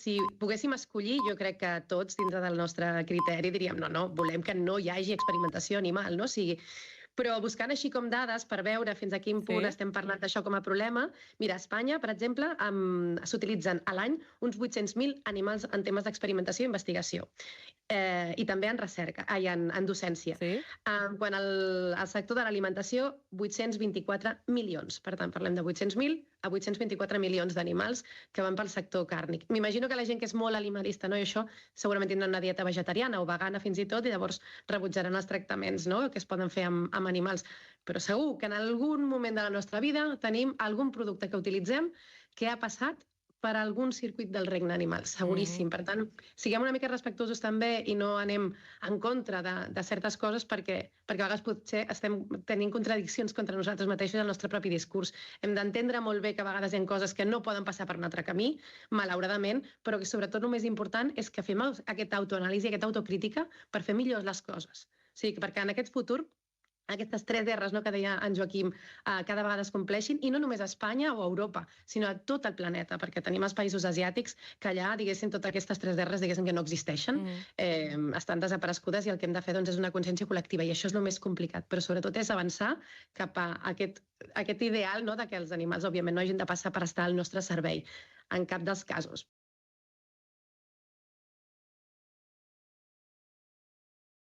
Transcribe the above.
Si poguéssim escollir, jo crec que tots, dintre del nostre criteri, diríem no, volem que no hi hagi experimentació animal, no? Però buscant així com dades per veure fins a quin punt estem parlant d'això com a problema, mira, a Espanya, per exemple, s'utilitzen a l'any uns 800.000 animals en temes d'experimentació i investigació. I també en recerca, en docència. Quan al sector de l'alimentació, 824 milions. Per tant, parlem de 800.000 a 824 milions d'animals que van pel sector càrnic. M'imagino que la gent que és molt animalista, no? I això segurament tindrà una dieta vegetariana o vegana fins i tot, i llavors rebutjaran els tractaments, no?, que es poden fer amb animals. Però segur que en algun moment de la nostra vida tenim algun producte que utilitzem que ha passat per algun circuit del regne animal, seguríssim. Per tant, siguem una mica respectuosos també i no anem en contra de certes coses perquè a vegades potser estem tenint contradiccions contra nosaltres mateixos i el nostre propi discurs. Hem d'entendre molt bé que a vegades hi ha coses que no poden passar per un altre camí, malauradament, però que sobretot el més important és que fem aquesta autoanàlisi, aquesta autocrítica per fer millors les coses. O sigui, perquè en aquest futur aquestes 3 R's, no, que deia en Joaquim, cada vegada es compleixin, i no només a Espanya o a Europa, sinó a tot el planeta, perquè tenim els països asiàtics que allà, diguéssim, totes aquestes 3 R's, diguéssim, que no existeixen, estan desaparegudes, i el que hem de fer doncs, és una consciència col·lectiva, i això és el més complicat, però sobretot és avançar cap a aquest ideal, no, de que els animals, òbviament, no hagin de passar per estar al nostre servei, en cap dels casos.